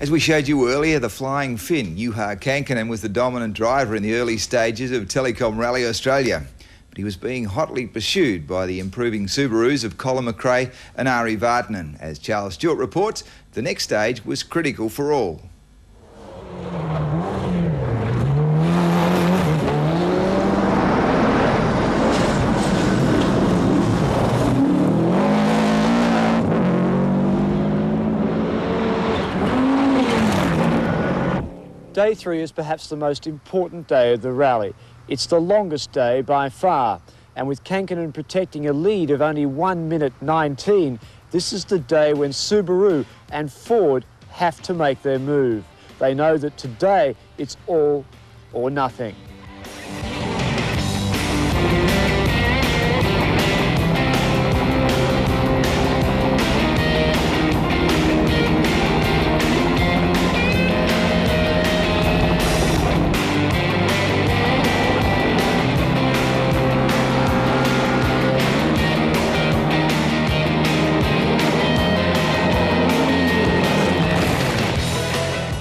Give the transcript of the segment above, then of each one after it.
As we showed you earlier, the Flying Finn, Juha Kankinen, was the dominant driver in the early stages of Telecom Rally Australia. But he was being hotly pursued by the improving Subarus of Colin McRae and Ari Vartinen. As Charles Stewart reports, the next stage was critical for all. Day 3 is perhaps the most important day of the rally. It's the longest day by far, and with Kankinen protecting a lead of only 1 minute 19, this is the day when Subaru and Ford have to make their move. They know that today it's all or nothing.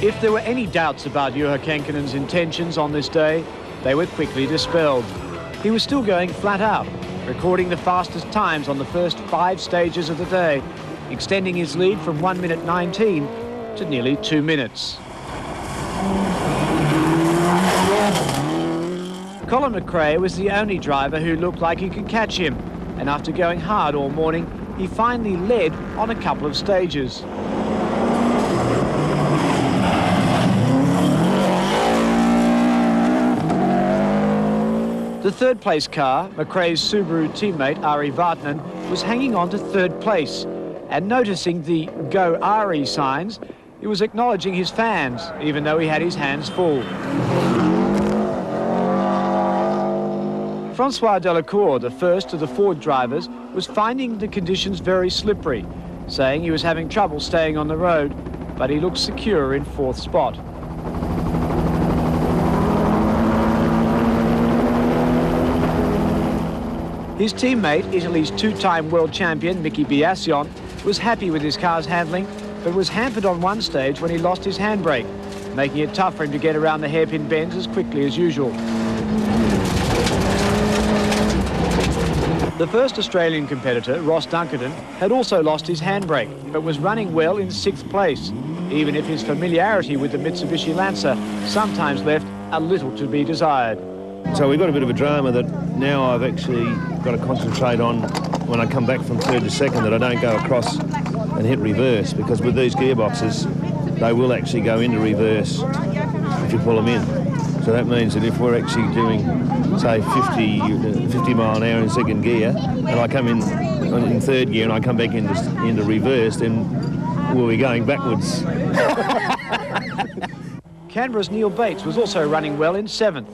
If there were any doubts about Juha Kankinen's intentions on this day, they were quickly dispelled. He was still going flat out, recording the fastest times on the first 5 stages of the day, extending his lead from 1 minute 19 to nearly 2 minutes. Colin McRae was the only driver who looked like he could catch him, and after going hard all morning, he finally led on a couple of stages. The third place car, McRae's Subaru teammate Ari Vartinen, was hanging on to third place, and noticing the Go Ari signs, he was acknowledging his fans, even though he had his hands full. Francois Delacour, the first of the Ford drivers, was finding the conditions very slippery, saying he was having trouble staying on the road, but he looked secure in 4th spot. His teammate, Italy's 2-time world champion Miki Biasion, was happy with his car's handling, but was hampered on one stage when he lost his handbrake, making it tough for him to get around the hairpin bends as quickly as usual. The first Australian competitor, Ross Dunkerton, had also lost his handbrake, but was running well in 6th place, even if his familiarity with the Mitsubishi Lancer sometimes left a little to be desired. So we've got a bit of a drama that now I've actually got to concentrate on when I come back from 3rd to 2nd, that I don't go across and hit reverse, because with these gearboxes, they will actually go into reverse if you pull them in. So that means that if we're actually doing, say, 50 mile an hour in 2nd gear, and I come in 3rd gear and I come back into reverse, then we'll be going backwards. Canberra's Neil Bates was also running well in 7th.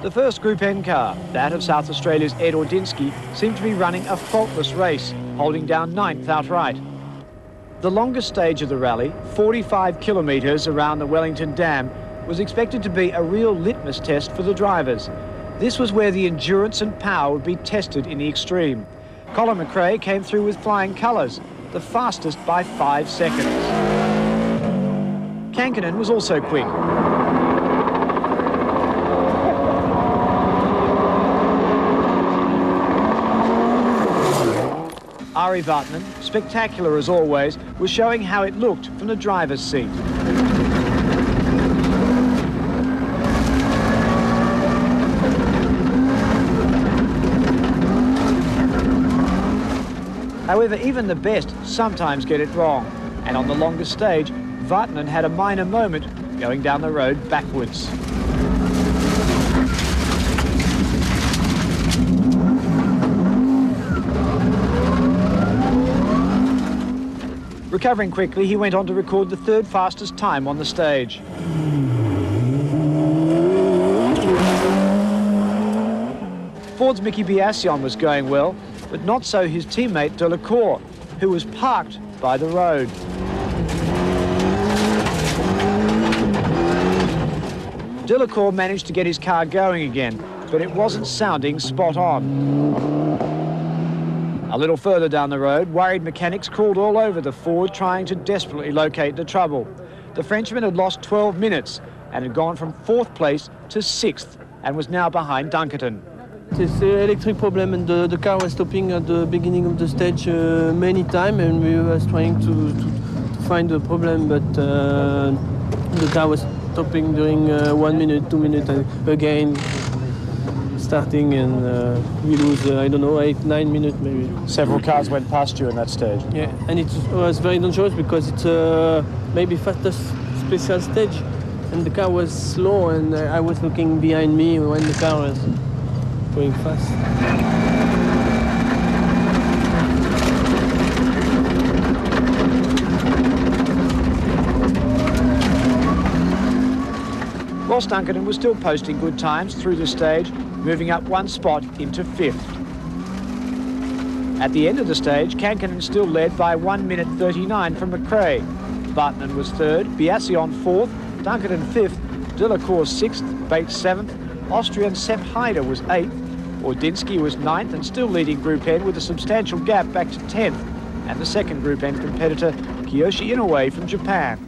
The first Group N car, that of South Australia's Ed Ordinsky, seemed to be running a faultless race, holding down 9th outright. The longest stage of the rally, 45 kilometres around the Wellington Dam, was expected to be a real litmus test for the drivers. This was where the endurance and power would be tested in the extreme. Colin McRae came through with flying colours, the fastest by 5 seconds. Kankinen was also quick. Ari Vartinen, spectacular as always, was showing how it looked from the driver's seat. However, even the best sometimes get it wrong, and on the longest stage, Vartinen had a minor moment going down the road backwards. Recovering quickly, he went on to record the 3rd fastest time on the stage. Ford's Miki Biasion was going well, but not so his teammate Delacour, who was parked by the road. Delacour managed to get his car going again, but it wasn't sounding spot on. A little further down the road, worried mechanics crawled all over the Ford, trying to desperately locate the trouble. The Frenchman had lost 12 minutes and had gone from 4th place to 6th and was now behind Dunkerton. It's an electric problem, and the car was stopping at the beginning of the stage many times, and we was trying to find the problem, but the car was stopping during 1 minute, 2 minutes, and again starting, and we lose, I don't know, 8, 9 minutes maybe. Several cars went past you in that stage. Yeah, and it was very dangerous because it's maybe fastest special stage, and the car was slow, and I was looking behind me when the car was going fast. Ross Dunkerton was still posting good times through the stage, moving up 1 spot into 5th. At the end of the stage, Kankinen still led by 1 minute 39 from McRae. Bartman was 3rd, Biassion 4th, Dunkerton 5th, Delacour 6th, Bates 7th, Austrian Sepp Heider was 8th, Ordinsky was 9th and still leading Group N with a substantial gap back to 10th, and the second Group N competitor, Kiyoshi Inoue from Japan.